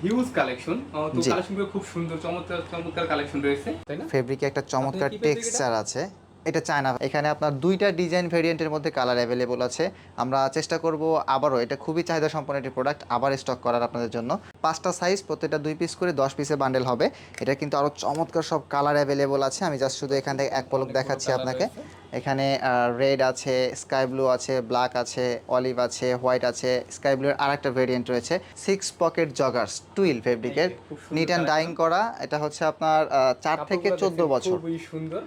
Huge collection. তো জি, কালেকশনগুলো খুব সুন্দর, চমৎকার চমৎকার কালেকশন রয়েছে, তাই না? ফেব্রিকে একটা আপনি চমৎকার কি ফেব্রিক এটা? টেক্সচার আছে। এটা চায়না। এখানে আপনার ২ টা ডিজাইন ভেরিয়েন্টের মধ্যে কালার অ্যাভেলেবল আছে। আমরা চেষ্টা করব আবারও এটা খুবই চাহিদা সম্পন্ন একটি প্রোডাক্ট আবার স্টক করার আপনাদের জন্য। ৫ টা সাইজ, প্রত্যেকটা ২ পিস করে ১০ পিসের বান্ডেল হবে। এটা কিন্তু আরও চমৎকার সব কালার অ্যাভেলেবল আছে। আমি জাস্ট শুধু এখান থেকে এক পলক অনেকগুলো দেখাচ্ছি কালার আপনাকে। রয়েছে। এখানে রেড আছে, স্কাই ব্লু আছে, ব্ল্যাক আছে, অলিভ আছে, হোয়াইট আছে। স্কাই ব্লুর আরেকটা ভেরিয়েন্ট রয়েছে। 6 পকেট জগার্স টুইল এই ফেব্রিকের। যে খুব সুন্দর নিট অ্যান্ড ডাইং কালেকশন। করা। এটা হচ্ছে আপনার ৪ থেকে কাপড়গুলো ১৪ দেখছেন বছর। খুবই সুন্দর,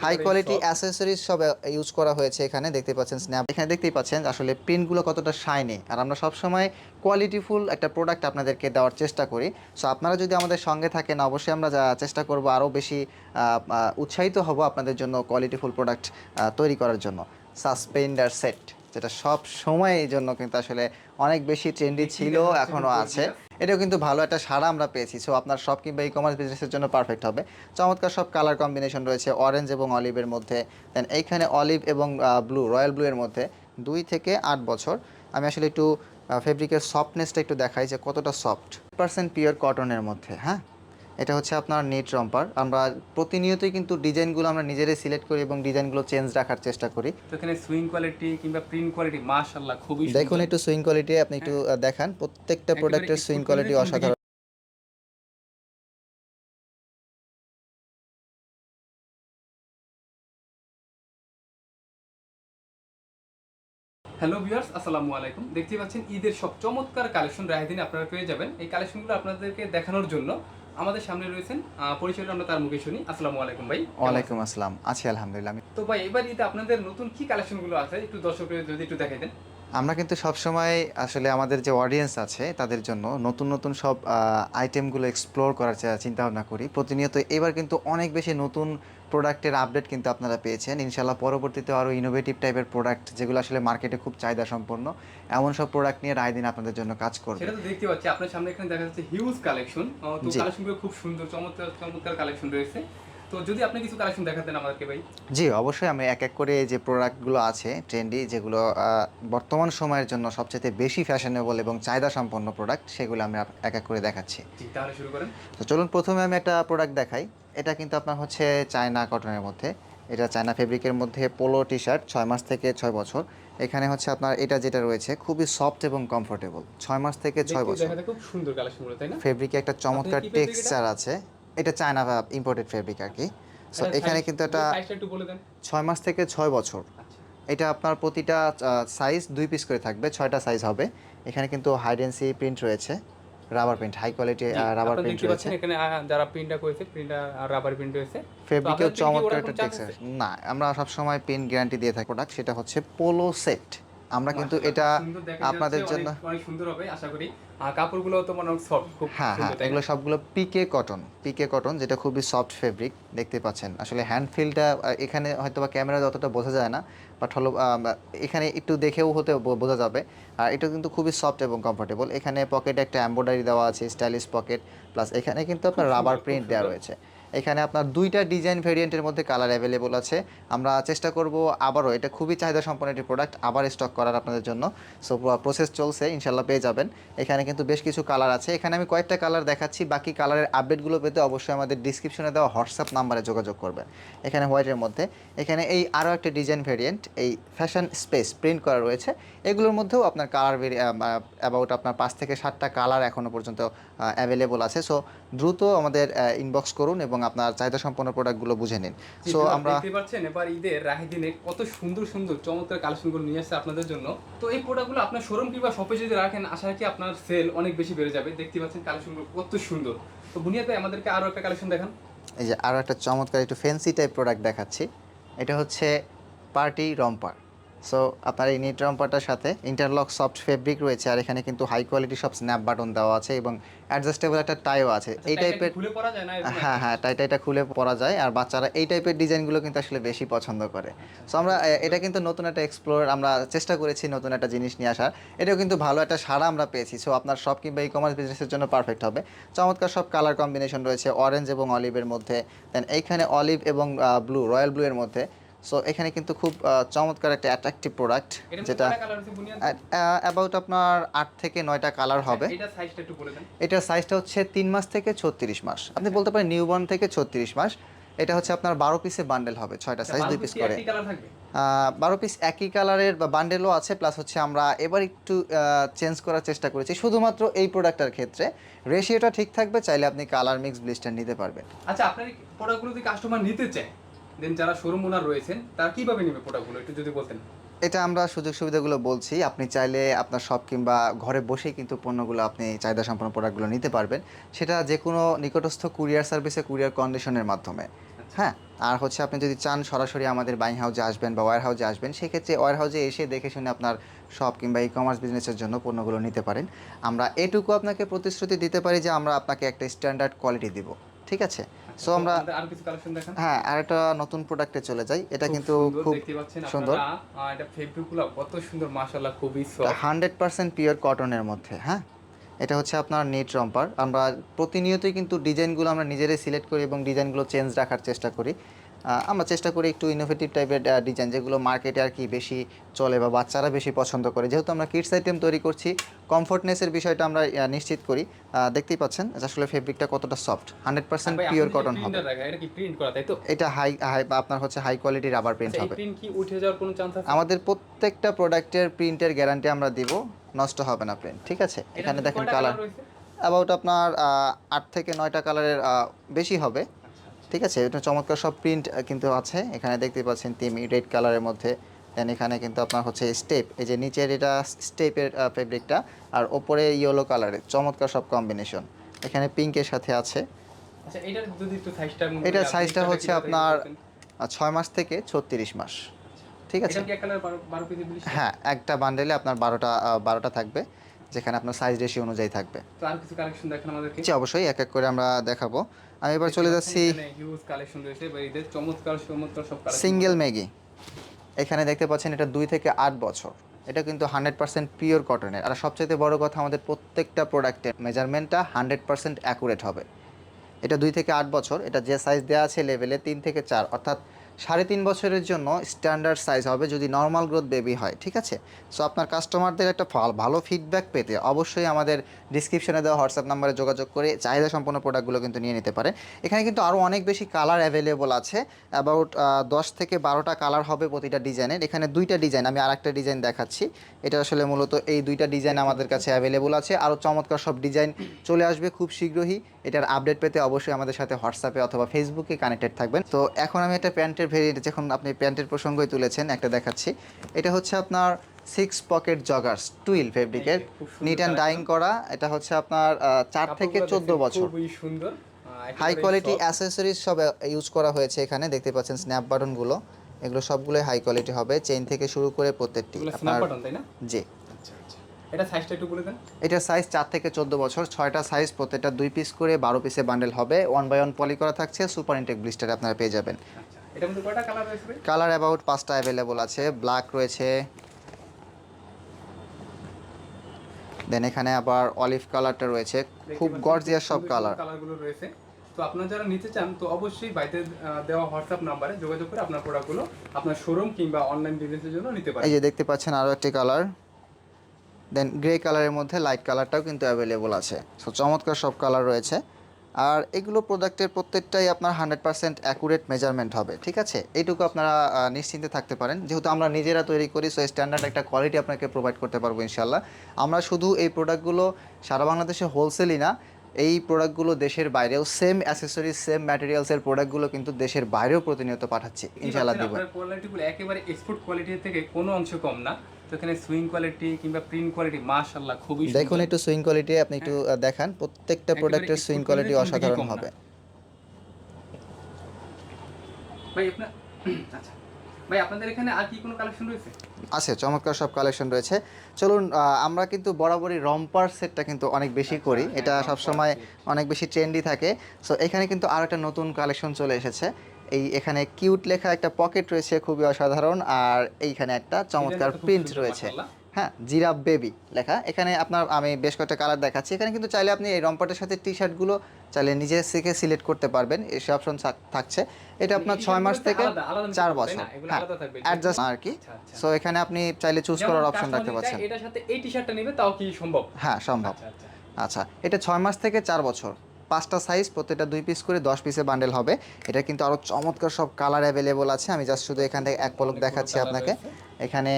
হাই একেবারেই কোয়ালিটি সফট। অ্যাসেসরিজ সব ইউজ করা হয়েছে এখানে। দেখতে পাচ্ছেন স্ন্যাপ, এখানে দেখতেই পাচ্ছেন আসলে প্রিন্টগুলো কতটা শাইনি। আর আমরা সবসময় কোয়ালিটিফুল একটা প্রোডাক্ট আপনাদেরকে দেওয়ার চেষ্টা করি। সো আপনারা যদি আমাদের সঙ্গে থাকেন অবশ্যই আমরা চেষ্টা করব আরও বেশি উৎসাহিত হব আপনাদের জন্য কোয়ালিটিফুল প্রোডাক্ট তৈরি করার জন্য। সাসপেন্ডার সেট, যেটা সব সময় এই জন্য কিন্তু আসলে অনেক বেশি ট্রেন্ডি দেখতেই ছিল, দেখা যাচ্ছে খুব এখনও আছে। গর্জিয়াস। এটাও কিন্তু ভালো একটা সাড়া আমরা পেয়েছি। সো আপনার শপ কিংবা ই কমার্স বিজনেসের জন্য পারফেক্ট হবে। চমৎকার সব কালার কম্বিনেশন রয়েছে অরেঞ্জ এবং অলিভের মধ্যে। দেন এইখানে অলিভ এবং ব্লু, রয়্যাল ব্লু এর মধ্যে ২ থেকে ৮ বছর। আমি আসলে একটু ফেব্রিকের সফটনেসটা একটু দেখাই যে কতটা সফট। 100% পিওর কটনের মধ্যে, হ্যাঁ। এটা হচ্ছে আপনার নেট রম্পার। আমরা প্রতিনিয়তই কিন্তু ডিজাইনগুলো আমরা নিজেরাই সিলেক্ট করি এবং ডিজাইনগুলো চেঞ্জ রাখার চেষ্টা করি। তো এখানে সুইং কোয়ালিটি কিংবা প্রিন্ট কোয়ালিটি মাশাআল্লাহ খুবই দেখুন সুন্দর। একটু সুইং কোয়ালিটি আপনি একটু হ্যাঁ, দেখান। প্রত্যেকটা একেবারে প্রোডাক্টের সুইং স্পোর্ট কোয়ালিটি কালারের কিন্তু দেখি। অসাধারণ। হ্যালো ভিউয়ার্স, আসসালামু আলাইকুম। দেখতেই পাচ্ছেন ঈদের সব চমৎকার কালেকশন রায়দিনে আপনারা পেয়ে যাবেন। এই কালেকশনগুলো আপনাদেরকে দেখানোর জন্য আমাদের সামনে রয়েছেন, পরিচয়টা আমরা তার মুখে শুনি। আসসালামু আলাইকুম ভাই, কেমন আছেন? ওয়ালাইকুম আসসালাম, আছি আলহামদুলিল্লাহ। তো ভাই এবার ঈদে আপনাদের নতুন কি কালেকশনগুলো আছে একটু দর্শকদের যদি একটু দেখাই দেন। আমরা কিন্তু সবসময় আসলে আমাদের যে অডিয়েন্স আছে তাদের জন্য নতুন নতুন সব আইটেমগুলো এক্সপ্লোর করার চিন্তা ভাবনা করি প্রতিনিয়ত। এবার কিন্তু অনেক বেশি নতুন প্রোডাক্টের আপডেট কিন্তু আপনারা পেয়েছেন। ইনশাল্লাহ পরবর্তীতে আরও ইনোভেটিভ টাইপের প্রোডাক্ট যেগুলো আসলে মার্কেটে খুব চাহিদা সম্পন্ন, এমন সব প্রোডাক্ট নিয়ে রায় দিন আপনাদের জন্য কাজ করবে। সেটা তো দেখতে পাচ্ছি আপনার সামনে এখানে দেখা যাচ্ছে হিউজ কালেকশন। তো জি, কালেকশনগুলো খুব সুন্দর, চমৎকার চমৎকার কালেকশন রয়েছে। তো যদি আপনি কিছু কালেকশন দেখাতেন আমাদেরকে ভাই। জি, অবশ্যই আমি এক এক করে যে প্রোডাক্টগুলো আছে ট্রেন্ডি, যেগুলো বর্তমান সময়ের জন্য সবচেয়ে বেশি ফ্যাশনেবল এবং চাহিদা সম্পন্ন প্রোডাক্ট, সেগুলো আমি এক এক করে দেখাচ্ছি। জি, তাহলে শুরু করেন। তো চলুন প্রথমে আমি একটা প্রোডাক্ট দেখাই। এটা কিন্তু আপনার হচ্ছে চায়না কটনের মধ্যে। এটা চায়না ফেব্রিকের মধ্যে পোলো টি শার্ট, ৬ মাস থেকে ৬ বছর। এখানে হচ্ছে আপনার এটা যেটা রয়েছে খুবই সফট এবং কমফোর্টেবল। 6 মাস থেকে ছয় দেখতেও বছর দেখা যায় খুব সুন্দর কালেকশনগুলো, তাই না? ফেব্রিকে একটা আপনি চমৎকার কি ফেব্রিক এটা? টেক্সচার আছে। এটা চায়না ইম্পোর্টেড ফেব্রিক আর কি। আচ্ছা। সো এটা এখানে কিন্তু একটা সাইজটা একটু বলে দেন। ৬ মাস থেকে ৬ বছর। আচ্ছা। এটা আপনার প্রতিটা সাইজ ২ পিস করে থাকবে, ৬টা সাইজ হবে। এখানে কিন্তু হাইডেন্সি প্রিন্ট রয়েছে, রাবার প্রিন্ট, হাই কোয়ালিটি জি, রাবার আপনারা প্রিন্ট দেখতে রয়েছে। পাচ্ছেন এখানে যারা প্রিন্টটা করেছে, প্রিন্টার আর রাবার প্রিন্ট রয়েছে। তো ফেব্রিকেও আপনাদের থেকে কি চমৎকার ওরকম একটা চার্জ টেক্সচার। আছে? না, আমরা সবসময় পিন গ্যারান্টি দিয়ে থাকি। প্রোডাক্ট সেটা হচ্ছে পোলো সেট। আমরা কিন্তু মাশাআল্লাহ এটা খুব সুন্দর দেখা যাচ্ছে, আপনাদের জন্য, অনেক অনেক সুন্দর হবে আশা করি। আর কাপড়গুলো তো মনে হয় সফট, খুব হ্যাঁ হ্যাঁ, সুন্দর, তাই না? এগুলো সবগুলো পিকে কটন। পিকে কটন যেটা খুবই সফট ফেব্রিক। দেখতে পাচ্ছেন আসলে হ্যান্ড ফিলটা এখানে হয়তো বা ক্যামেরা অতটা বোঝা যায় না, বাট হলো এখানে একটু দেখেও হতে বোঝা যাবে। আর এটা কিন্তু খুবই সফট এবং কমফোর্টেবল। এখানে পকেটে একটা এমব্রয়ডারি দেওয়া আছে, স্টাইলিশ পকেট। প্লাস এখানে কিন্তু খুব আপনার রাবার সুন্দর, খুব প্রিন্ট দেওয়া সুন্দর। রয়েছে। এখানে আপনার ২টা ডিজাইন ভেরিয়েন্টের মধ্যে কালার অ্যাভেলেবল আছে। আমরা চেষ্টা করব আবারও এটা খুবই চাহিদা সম্পন্ন একটি প্রোডাক্ট আবার স্টক করার আপনাদের জন্য। সো প্রসেস চলছে, ইনশাল্লাহ পেয়ে যাবেন। এখানে কিন্তু বেশ কিছু কালার আছে। এখানে আমি কয়েকটা কালার দেখাচ্ছি, বাকি কালারের আপডেটগুলো পেতে অবশ্যই আমাদের ডিসক্রিপশনে দেওয়া হোয়াটসঅ্যাপ নাম্বারে যোগাযোগ করবেন। এখানে হোয়াইটের মধ্যে, এখানে এই আরও একটা ডিজাইন ভেরিয়েন্ট, এই ফ্যাশন স্পেস প্রিন্ট করা রয়েছে। এগুলোর মধ্যেও আপনার কালার অ্যাবাউট আপনার ৫ থেকে ৭টা কালার এখনও পর্যন্ত অ্যাভেলেবল আছে। সো দ্রুত আমাদের ইনবক্স করুন এবং আপনার চাহিদা সম্পন্ন প্রোডাক্টগুলো বুঝে নিন। জি, সো ভিউয়ার আমরা, দেখতে পাচ্ছেন এবার ঈদের রাহে দিনে কত সুন্দর সুন্দর চমৎকার কালেকশনগুলো নিয়ে আসছে আপনাদের জন্য। তো এই প্রোডাক্টগুলো আপনার শোরুম কিংবা শপে যদি রাখেন আশা রাখি আপনার সেল অনেক বেশি বেড়ে যাবে। দেখতে পাচ্ছেন কালেকশনগুলো কত সুন্দর। তো বুনিয়াদ ভাই আমাদেরকে আরো একটা কালেকশন দেখান। এই যে আরও একটা চমৎকার একটু ফ্যান্সি টাইপ প্রোডাক্ট দেখাচ্ছি। এটা হচ্ছে পার্টি রম্পার। সো আপনার এই নেট রম্পারটার সাথে ইন্টারলক সফট ফেব্রিক রয়েছে, আর এখানে কিন্তু হাই কোয়ালিটি সব স্ন্যাপ বাটন দেওয়া আছে এবং অ্যাডজাস্টেবল একটা টাইও আছে আচ্ছা, এই টাইটা কি টাইপের। খুলে পরা যায় না এরকম হ্যাঁ একদম? হ্যাঁ, টাইটা খুলে পরা যায়, আর বাচ্চারা এই টাইপের ডিজাইনগুলো কিন্তু আসলে বেশি পছন্দ করে। আচ্ছা, সো আচ্ছা, আমরা খুব সুন্দর। এটা কিন্তু নতুন একটা এক্সপ্লোর, আমরা চেষ্টা করেছি নতুন একটা জিনিস নিয়ে আসার। এটাও কিন্তু ভালো একটা সাড়া আমরা পেয়েছি। সো আপনার শপ কিংবা ই কমার্স বিজনেসের জন্য পারফেক্ট হবে। চমৎকার সব কালার কম্বিনেশন রয়েছে অরেঞ্জ এবং অলিভের মধ্যে। দেন এইখানে অলিভ এবং ব্লু, রয়্যাল ব্লু এর মধ্যে সো এখানে কিন্তু খুব চমৎকার একটা অ্যাট্রাকটিভ প্রোডাক্ট, এটা যেটা কয়টা কালার আছে বুনিয়াদ? অ্যাবাউট আপনার 8 থেকে 9টা কালার হবে। এটা সাইজটা একটু বলে দেন। এটার সাইজটা হচ্ছে 3 মাস থেকে 36 মাস, আপনি বলতে পারেন নিউবর্ন থেকে 36 মাস। এটা হচ্ছে আপনার 12 পিসে বান্ডেল হবে, 6টা সাইজ, 2 পিস করে। একই কালার থাকবে? 12 পিস একই কালারের বা বান্ডেলও আছে, প্লাস হচ্ছে আমরা এবার একটু চেঞ্জ করার চেষ্টা করেছি শুধুমাত্র এই প্রোডাক্টটার ক্ষেত্রে। রেশিওটা ঠিক থাকবে, চাইলে আপনি কালার মিক্স ব্লিস্টার নিতে পারবেন। আচ্ছা, আপনার এই প্রোডাক্টগুলো যদি কাস্টমার নিতে চায়, দেন যারা শোরুম ওনার রয়েছেন তারা কিভাবে নেবে প্রোডাক্টগুলো একটু যদি বলতেন। এটা আমরা সুযোগ সুবিধাগুলো বলছি, আপনি চাইলে আপনার শপ কিংবা ঘরে বসেই কিন্তু পণ্যগুলো আপনি চাহিদা সম্পন্ন প্রোডাক্টগুলো নিতে পারবেন, সেটা যে কোনো নিকটস্থ কুরিয়ার সার্ভিসে কুরিয়ার কন্ডিশনের মাধ্যমে। হ্যাঁ, আর হচ্ছে আপনি যদি চান সরাসরি আমাদের বাইং হাউসে আসবেন বা ওয়্যার হাউসে আসবেন, সেক্ষেত্রে ওয়্যার হাউসে এসে দেখে শুনে আপনার শপ কিংবা ই কমার্স বিজনেসের জন্য পণ্যগুলো নিতে পারেন। আমরা এটুকু আপনাকে প্রতিশ্রুতি দিতে পারি যে আমরা আপনাকে একটা স্ট্যান্ডার্ড কোয়ালিটি দিব, ঠিক আছে? সো আমরা আর কিছু কালেকশন দেখান। হ্যাঁ, আর একটা নতুন প্রোডাক্টে চলে যাই। এটা কিন্তু খুব দেখতে পাচ্ছেন সুন্দর, আপনারা, এটা ফেব্রিকগুলো কত সুন্দর মাশাআল্লাহ, খুবই সফট। 100% পিওর কটনের মধ্যে। হ্যাঁ, এটা হচ্ছে আপনার নেট রম্পার। আমরা প্রতিনিয়তই কিন্তু ডিজাইনগুলো আমরা নিজেরাই সিলেক্ট করি এবং ডিজাইনগুলো চেঞ্জ রাখার চেষ্টা করি। আমরা চেষ্টা করি একটু ইনোভেটিভ টাইপের ডিজাইন, যেগুলো মার্কেটে আর কি বেশি চলে বা বাচ্চারা বেশি পছন্দ করে। যেহেতু আমরা কিডস আইটেম তৈরি করছি, কমফোর্টনেসের বিষয়টা আমরা নিশ্চিত করি। দেখতেই পাচ্ছেন যে আসলে ফেব্রিকটা কতটা সফট, 100% পিওর কটন হবে। এটা কি প্রিন্ট করা, তাই তো? এটা হাই হাই আপনার হচ্ছে হাই কোয়ালিটি রাবার প্রিন্ট আচ্ছা, এই হবে। প্রিন্ট কি উঠে যাওয়ার কোনো চান্স আছে? আমাদের প্রত্যেকটা প্রোডাক্টের প্রিন্টের গ্যারান্টি আমরা দিব, নষ্ট হবে না প্রিন্ট, ঠিক আছে? এখানে দেখেন কালার অ্যাবাউট আপনার 8 থেকে 9টা কালারের বেশি হবে, ঠিক আছে? এটা চমৎকার সব প্রিন্ট কিন্তু আছে। এখানে দেখতে পাচ্ছেন তিমি রেড কালারের মধ্যে, দেন এখানে কিন্তু আপনার হচ্ছে স্টেপ, এই যে নিচের এটা স্টেপের ফেব্রিকটা, আর ওপরে ইয়েলো কালারের চমৎকার সব কম্বিনেশন। এখানে পিঙ্কের সাথে আছে। আচ্ছা, এটার যদি একটু সাইজটা, এটার সাইজটা হচ্ছে আপনার 6 মাস থেকে 36 মাস, ঠিক আছে? এটা কি এক কালার 12 পিস ব্লিচ? হ্যাঁ, একটা বান্ডেলে আপনার 12টা থাকবে, যেখানে আপনার সাইজ রেশিও অনুযায়ী থাকবে। তো আর কিছু কালেকশন দেখান আমাদেরকে। জি অবশ্যই, এক এক করে আমরা দেখাবো। আমি এবার চলে যাচ্ছি হিউজ কালেকশন রয়েছে, এদের চমৎকার চমৎকার সব কালেকশন। Single Maggi. এখানে দেখতে পাচ্ছেন এটা 2 থেকে 8 বছর। এটা কিন্তু 100% পিওর কটনের। আর সবচাইতে বড় কথা, আমাদের প্রত্যেকটা প্রোডাক্টের মেজারমেন্টটা 100% অ্যাকুরেট হবে। এটা 2 থেকে 8 বছর, এটা যে সাইজ দেওয়া আছে লেভেলে 3 থেকে 4, অর্থাৎ 3.5 বছরের জন্য স্ট্যান্ডার্ড সাইজ হবে যদি নর্মাল গ্রোথ বেবি হয়, ঠিক আছে? সো আপনার কাস্টমারদের একটা ভালো ফিডব্যাক পেতে অবশ্যই আমাদের ডিসক্রিপশনে দেওয়া হোয়াটসঅ্যাপ নাম্বারে যোগাযোগ করে চাহিদা সম্পন্ন প্রোডাক্টগুলো কিন্তু নিয়ে নিতে পারেন। এখানে কিন্তু আরও অনেক বেশি কালার অ্যাভেলেবল আছে, অ্যাবাউট 10 থেকে 12টা কালার হবে প্রতিটা ডিজাইনের। এখানে 2টা ডিজাইন, আমি আরেকটা ডিজাইন দেখাচ্ছি। এটা আসলে মূলত এই 2টা ডিজাইন আমাদের কাছে অ্যাভেলেবল আছে। আরও চমৎকার সব ডিজাইন চলে আসবে খুব শীঘ্রই। এটার আপডেট পেতে অবশ্যই আমাদের সাথে হোয়াটসঅ্যাপে অথবা ফেসবুকে কানেক্টেড থাকবেন। তো এখন আমি একটা প্যান্টের ভেরিয়েন্ট, যখন আপনি প্যান্টের প্রসঙ্গই তুলেছেন, একটা দেখাচ্ছি। এটা হচ্ছে আপনার 6 পকেট জগার্স টুইল ফেব্রিকের, নিট অ্যান্ড ডাইং করা। এটা হচ্ছে আপনার 4 থেকে 14 বছর। খুবই সুন্দর, হাই কোয়ালিটি অ্যাসেসরিজ সব ইউজ করা হয়েছে এখানে। দেখতে পাচ্ছেন স্ন্যাপ বাটনগুলো, এগুলো সবগুলোই হাই কোয়ালিটি হবে, চেইন থেকে শুরু করে প্রত্যেকটি স্ন্যাপ বাটন, তাই না? জি। আচ্ছা আচ্ছা, এটা সাইজটা একটু বলে দেন। এটার সাইজ 4 থেকে 14 বছর, 6টা সাইজ, প্রত্যেকটা 2 পিস করে 12 পিসে বান্ডেল হবে। 1 বাই 1 পলি করা থাকছে, সুপার ইনটেক ব্লিস্টারে আপনারা পেয়ে যাবেন। আচ্ছা, এটার মধ্যে কয়টা কালার রয়েছে? কালার অ্যাবাউট 5টা অ্যাভেলেবল আছে। ব্ল্যাক রয়েছে, দেন এখানে আবার অলিভ কালারটা রয়েছে, খুব গর্জিয়াস সব কালারগুলো রয়েছে। তো আপনারা যারা নিতে চান, তো অবশ্যই বাইতে দেওয়া হোয়াটসঅ্যাপ নাম্বারে যোগাযোগ করে আপনার প্রোডাক্টগুলো আপনার শোরুম কিংবা অনলাইন বিজনেসের জন্য নিতে পারেন। এই যে দেখতে পাচ্ছেন আরও একটি কালার, দেন গ্রে কালারের মধ্যে লাইট কালারটাও কিন্তু অ্যাভেলেবল আছে। সো চমৎকার সব কালার রয়েছে। আর এগুলো প্রোডাক্টের প্রত্যেকটাই আপনার 100% অ্যাকুরেট মেজারমেন্ট হবে, ঠিক আছে? এইটুকু আপনারা নিশ্চিন্তে থাকতে পারেন, যেহেতু আমরা নিজেরা তৈরি করি। সো স্ট্যান্ডার্ড একটা কোয়ালিটি আপনাকে প্রোভাইড করতে পারবো ইনশাল্লাহ। আমরা শুধু এই প্রোডাক্টগুলো সারা বাংলাদেশে হোলসেলই না, এই প্রোডাক্টগুলো দেশের বাইরেও সেম অ্যাসেসরিজ সেম ম্যাটেরিয়ালসের প্রোডাক্টগুলো কিন্তু দেশের বাইরেও প্রতিনিয়ত পাঠাচ্ছি, ইনশাল্লাহ দিব। আপনার কোয়ালিটিগুলো একেবারে এক্সপোর্ট কোয়ালিটির থেকে কোনো অংশ কম না। তো এখানে সুইং কোয়ালিটি কিংবা প্রিন্ট কোয়ালিটি মাশাআল্লাহ খুবই সুন্দর। দেখুন একটু সুইং কোয়ালিটি, আপনি একটু দেখান, প্রত্যেকটা প্রোডাক্টের সুইং কোয়ালিটি অসাধারণ হবে। ভাই আপনার আচ্ছা ভাই, আপনাদের এখানে আর কি কোনো কালেকশন রয়েছে? আছে, চমৎকার সব কালেকশন রয়েছে। চলুন, আমরা কিন্তু বরাবরই রম্পার সেটটা কিন্তু অনেক বেশি করি, এটা সবসময় অনেক বেশি ট্রেন্ডি থাকে। সো এখানে কিন্তু আরও একটা নতুন কালেকশন চলে এসেছে। এখানে কিউট লেখা একটা পকেট রয়েছে, খুবই অসাধারণ। আর এইখানে একটা চমৎকার প্রিন্ট রয়েছে। হ্যাঁ, জিরাফ বেবি লেখা। এখানে আপনার আমি বেশ কয়েকটা কালার দেখাচ্ছি। এখানে কিন্তু চাইলে আপনি এই রংপাটের সাথে টি শার্টগুলো চাইলে নিজে থেকে সিলেক্ট করতে পারবেন, এসে অপশন থাকছে। এটা মানে আপনার এই 6 টি-শার্টগুলো মাস হচ্ছে থেকে আলাদা আলাদা নিতে 4 পারবো, তাই বছর। না? এগুলো হ্যাঁ, আলাদা থাকবে যেগুলো। অ্যাডজাস্ট আর কি। আচ্ছা আচ্ছা। সো এখানে আপনি চাইলে চুজ যেমন করার অপশন কাস্টমার রাখতে যদি চায় পারছেন। এটার সাথে এই টি-শার্টটা নেবে তাও কি সম্ভব? হ্যাঁ, সম্ভব। আচ্ছা আচ্ছা। আচ্ছা, এটা 6 মাস থেকে 4 বছর। 5টা সাইজ, প্রত্যেকটা 2 পিস করে 10 পিসে বান্ডেল হবে। এটা কিন্তু আরও চমৎকার সব কালার অ্যাভেলেবল আছে। আমি জাস্ট শুধু এখান থেকে এক পলক অনেকগুলো দেখাচ্ছি কালার আপনাকে। রয়েছে। এখানে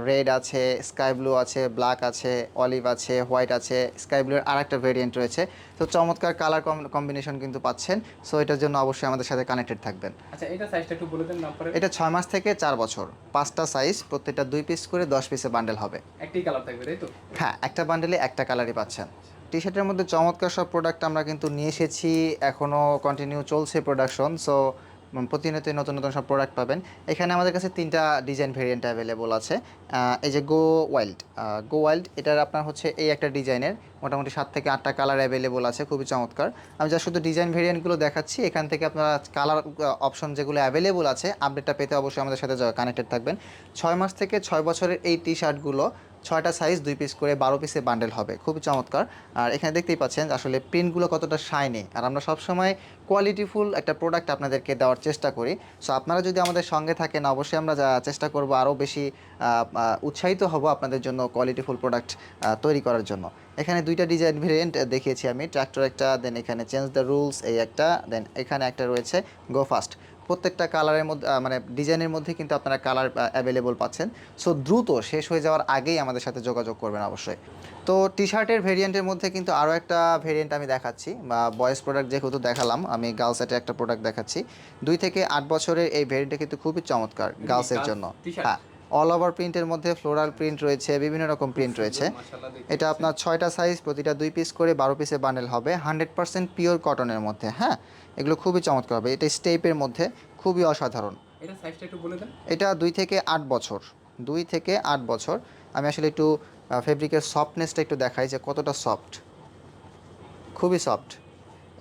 রেড আছে, স্কাই ব্লু আছে, ব্ল্যাক আছে, অলিভ আছে, হোয়াইট আছে, স্কাই ব্লুর আরেকটা ভেরিয়েন্ট রয়েছে। তো চমৎকার কালার কম্বিনেশন কিন্তু পাচ্ছেন। সো এটার জন্য অবশ্যই আমাদের সাথে কানেক্টেড থাকবেন। আচ্ছা, এটা সাইজটা একটু বলে দেন নাম্বারে। এটা 6 মাস থেকে 4 বছর। 5টা সাইজ, প্রত্যেকটা 2 পিস করে 10 পিসে বান্ডেল হবে। একটি কালার থাকবে, তাই তো? হ্যাঁ, একটা বান্ডেলে একটা কালারই পাচ্ছেন। টি শার্টের মধ্যে চমৎকার সব প্রোডাক্ট আমরা কিন্তু নিয়ে এসেছি, এখনও কন্টিনিউ চলছে প্রোডাকশন। সো প্রতিনিয়তই নতুন নতুন সব প্রোডাক্ট পাবেন। এখানে আমাদের কাছে 3টা ডিজাইন ভেরিয়েন্ট অ্যাভেলেবল আছে। এই যে গো ওয়াইল্ড এটার আপনার হচ্ছে এই একটা ডিজাইনের মোটামুটি 7 থেকে 8টা কালার অ্যাভেলেবল আছে, খুবই চমৎকার। আমি যা শুধু ডিজাইন ভেরিয়েন্টগুলো দেখাচ্ছি, এখান থেকে আপনারা কালার অপশন যেগুলো অ্যাভেলেবল আছে আপডেটটা পেতে অবশ্যই আমাদের সাথে কানেক্টেড থাকবেন। 6 মাস থেকে 6 বছরের এই টি শার্টগুলো 6টা সাইজ, 2 পিস করে 12 পিসে বান্ডেল হবে, খুবই চমৎকার। আর এখানে দেখতেই পাচ্ছেন আসলে প্রিন্টগুলো কতটা শাইনি, আর আমরা সবসময় কোয়ালিটিফুল একটা প্রোডাক্ট আপনাদেরকে দেওয়ার চেষ্টা করি। সো আপনারা যদি আমাদের সঙ্গে থাকেন, অবশ্যই আমরা চেষ্টা করব আরও বেশি উৎসাহিত হব আপনাদের জন্য কোয়ালিটিফুল প্রোডাক্ট তৈরি করার জন্য। এখানে 2টা ডিজাইন ভেরিয়েন্ট দেখিয়েছি আমি, ট্র্যাক্টর একটা, দেন এখানে চেঞ্জ দ্য রুলস এই একটা, দেন এখানে একটা রয়েছে গো ফাস্ট। প্রত্যেকটা কালারের মধ্যে মানে ডিজাইনের মধ্যে কিন্তু আপনারা কালার অ্যাভেলেবল পাচ্ছেন। সো দ্রুত শেষ হয়ে যাওয়ার আগেই আমাদের সাথে যোগাযোগ করবেন অবশ্যই। তো টি শার্টের ভেরিয়েন্টের মধ্যে কিন্তু আরও একটা ভেরিয়েন্ট আমি দেখাচ্ছি, বা বয়েজ প্রোডাক্ট যেহেতু দেখালাম, আমি গার্লস সেটে একটা প্রোডাক্ট দেখাচ্ছি। 2 থেকে 8 বছরের এই ভেরিয়েন্টটা কিন্তু খুবই চমৎকার গার্লসের জন্য। টি-শার্ট। হ্যাঁ, অল ওভার প্রিন্টের মধ্যে ফ্লোরাল প্রিন্ট রয়েছে, বিভিন্ন রকম প্রিন্ট রয়েছে। মাশাআল্লাহ, দেখতে এটা আপনার 6টা সাইজ, প্রতিটা 2 পিস করে 12 পিসে বান্ডেল হবে, 100% পিওর কটনের মধ্যে। হ্যাঁ, এগুলো খুবই চমৎকার হবে। এটা স্টেপের মধ্যে খুবই অসাধারণ। এটা সাইজটা একটু বলে দেন। এটা 2 থেকে 8 বছর। 2 থেকে 8 বছর। আমি আসলে একটু ফেব্রিকের সফটনেসটা একটু দেখাই যে কতটা সফট, খুবই সফট।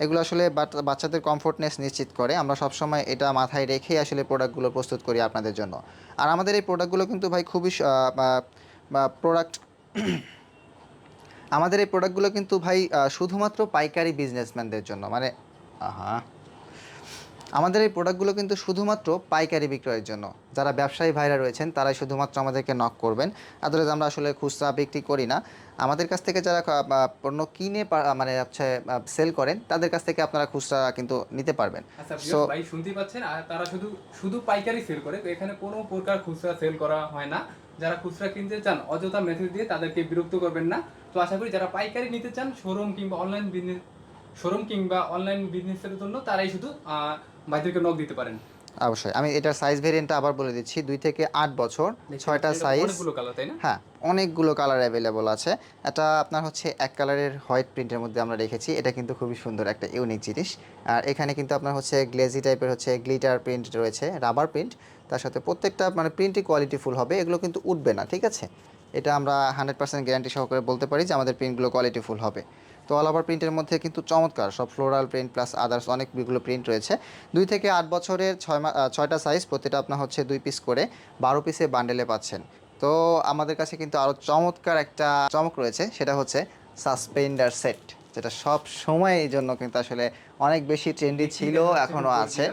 এগুলো আসলে বাচ্চাদের কমফোর্টনেস নিশ্চিত করে। আমরা সবসময় এটা মাথায় রেখেই আসলে প্রোডাক্টগুলো প্রস্তুত করি আপনাদের জন্য। আর আমাদের এই প্রোডাক্টগুলো কিন্তু ভাই খুবই প্রোডাক্ট আমাদের এই প্রোডাক্টগুলো কিন্তু ভাই শুধুমাত্র পাইকারি বিজনেসম্যানদের জন্য, মানে আমাদের এই প্রোডাক্টগুলো কিন্তু শুধুমাত্র পাইকারি বিক্রয়ের জন্য। যারা ব্যবসায়ী ভাইরা রয়েছেন তারাই শুধুমাত্র আমাদেরকে নক করবেন। আদারওয়াইজ আমরা আসলে খুচরা বিক্রি করি না। আমাদের কাছ থেকে যারা পণ্য কিনে মানে হচ্ছে সেল করেন, তাদের কাছ থেকে আপনারা খুচরা কিন্তু নিতে পারবেন। আচ্ছা সো ভাই, শুনতেই পাচ্ছেন, আর তারা শুধু শুধু পাইকারি সেল করে, তো এখানে কোনো প্রকার খুচরা সেল করা হয় না। যারা খুচরা কিনতে চান অযথা মেসেজ দিয়ে তাদেরকে বিরক্ত করবেন না। তো আশা করি যারা পাইকারি নিতে চান শোরুম কিংবা অনলাইন বিজনেসের জন্য, তারাই শুধু ভাইদেরকে নক দিতে পারেন। অবশ্যই আমি এটার সাইজ ভেরিয়েন্টটা আবার বলে দিচ্ছি, 2 থেকে 8 বছর, 6টা সাইজ। অনেকগুলো কালার, তাই না? হ্যাঁ, অনেকগুলো কালার অ্যাভেলেবল আছে। এটা আপনার হচ্ছে এক কালারের হোয়াইট প্রিন্টের মধ্যে আমরা রেখেছি, এটা কিন্তু খুবই সুন্দর একটা ইউনিক জিনিস। আর এখানে কিন্তু আপনার হচ্ছে গ্লেজি টাইপের হচ্ছে গ্লিটার প্রিন্ট রয়েছে, রাবার প্রিন্ট। তার সাথে প্রত্যেকটা মানে প্রিন্টই কোয়ালিটিফুল হবে, এগুলো কিন্তু উঠবে না, ঠিক আছে? এটা আমরা 100% গ্যারান্টি সহকারে বলতে পারি যে আমাদের প্রিন্টগুলো কোয়ালিটিফুল হবে। তো অল ওভার প্রিন্টের মধ্যে কিন্তু চমৎকার সব ফ্লোরাল প্রিন্ট প্লাস আদার্স অনেকগুলো প্রিন্ট রয়েছে। 2 থেকে 8 বছরের 6টা সাইজ, প্রতিটা আপনার হচ্ছে 2 পিস করে 12 পিসে বান্ডেলে পাচ্ছেন। তো আমাদের কাছে কিন্তু আরও চমৎকার একটা চমক রয়েছে, সেটা হচ্ছে সাসপেন্ডার সেট, যেটা সব সময় এই জন্য কিন্তু আসলে অনেক বেশি ট্রেন্ডি ছিল, এখনও আছে।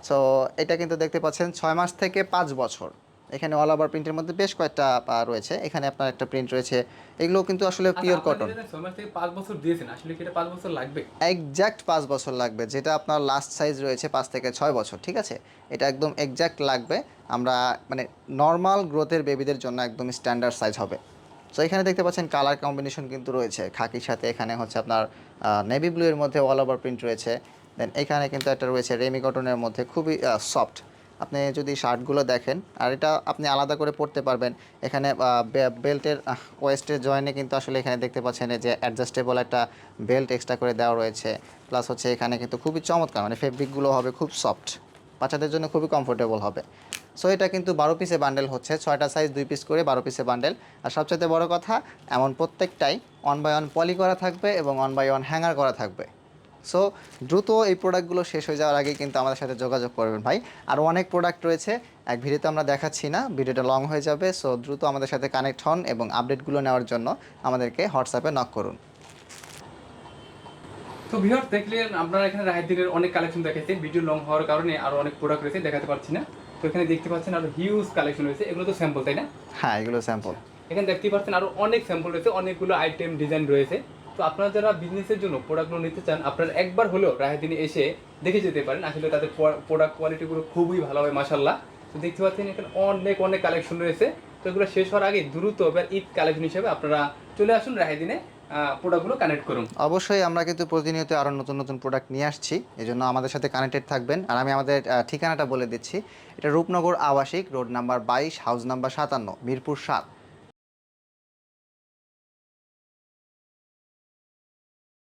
সো এটা কিন্তু দেখতে পাচ্ছেন 6 মাস থেকে 5 বছর। এখানে অল ওভার প্রিন্টের মধ্যে বেশ কয়েকটা রয়েছে। এখানে আপনার একটা প্রিন্ট রয়েছে, এগুলো কিন্তু আসলে পিওর কটন। 6 মাস থেকে 5 বছর দিয়েছেন, আসলে কি এটা 5 বছর লাগবে? এক্স্যাক্ট 5 বছর লাগবে, যেটা আপনার লাস্ট সাইজ রয়েছে 5 থেকে 6 বছর, ঠিক আছে? এটা একদম এক্স্যাক্ট লাগবে। আমরা মানে নর্মাল গ্রোথের বেবিদের জন্য একদম স্ট্যান্ডার্ড সাইজ হবে। সো এখানে দেখতে পাচ্ছেন কালার কম্বিনেশন কিন্তু রয়েছে খাকির সাথে, এখানে হচ্ছে আপনার নেভি ব্লু এর মধ্যে অল ওভার প্রিন্ট রয়েছে। দেন এখানে কিন্তু একটা রয়েছে রেমি কটনের মধ্যে, খুবই সফট। আপনি যদি শার্টগুলো দেখেন, আর এটা আপনি আলাদা করে পরতে পারবেন। এখানে বেল্টের ওয়েস্টের জয়েনে কিন্তু আসলে এখানে দেখতে পাচ্ছেন যে অ্যাডজাস্টেবল একটা বেল্ট এক্সট্রা করে দেওয়া রয়েছে। প্লাস হচ্ছে এখানে কিন্তু খুবই চমৎকার, মানে ফেব্রিকগুলো হবে খুব সফট, বাচ্চাদের জন্য খুবই কমফোর্টেবল হবে। সো এটা কিন্তু 12 পিসে বান্ডেল হচ্ছে, 6টা সাইজ 2 পিস করে 12 পিসে বান্ডেল। আর সবচেয়ে বড় কথা, এমন প্রত্যেকটাই 1 বাই 1 পলি করা থাকবে এবং 1 বাই 1 হ্যাঙ্গার করা থাকবে। সো দ্রুত এই প্রোডাক্টগুলো শেষ হয়ে যাওয়ার আগে কিন্তু আমাদের সাথে যোগাযোগ করবেন ভাই। আরও অনেক প্রোডাক্ট রয়েছে, এক ভিডিওতে আমরা দেখাচ্ছি না, ভিডিওটা লং হয়ে যাবে। সো দ্রুত আমাদের সাথে কানেক্ট হন এবং আপডেটগুলো নেওয়ার জন্য আমাদেরকে হোয়াটসঅ্যাপে নক করুন। তো ভিউয়ার্স দেখলেন আপনারা এখানে রাহিদিনের অনেক কালেকশন দেখাইছে, ভিডিও লং হওয়ার কারণে আরো অনেক প্রোডাক্ট রয়েছে দেখাতে পারছি না। তো এখানে দেখতে পাচ্ছেন আরো হিউজ কালেকশন রয়েছে, এগুলো তো স্যাম্পল তাই না? হ্যাঁ, এগুলো স্যাম্পল। এখানে দেখতে পাচ্ছেন আরো অনেক স্যাম্পল রয়েছে, অনেকগুলো আইটেম ডিজাইন রয়েছে। তো আপনারা যারা বিজনেসের জন্য প্রোডাক্টগুলো নিতে চান, আপনারা একবার হলেও রাহিদিনে এসে দেখে যেতে পারেন। আসলে তাদের প্রোডাক্ট কোয়ালিটিগুলো খুবই ভালো হয় মাশাআল্লাহ। তো দেখতে পাচ্ছেন এখানে অনেক অনেক কালেকশন রয়েছে। তো এগুলো শেষ হওয়ার আগে দ্রুত এবার ঈদ কালেকশন হিসেবে আপনারা চলে আসুন রাহিদিনে, প্রোডাক্টগুলো কানেক্ট করুন। অবশ্যই আমরা কিন্তু প্রতিনিয়ত আরও নতুন নতুন প্রোডাক্ট নিয়ে আসছি, এজন্য আমাদের সাথে কানেক্টেড থাকবেন। আর আমি আমাদের ঠিকানাটা বলে দিচ্ছি, এটা রূপনগর আবাসিক, road number 22, house number 57, Mirpur 7।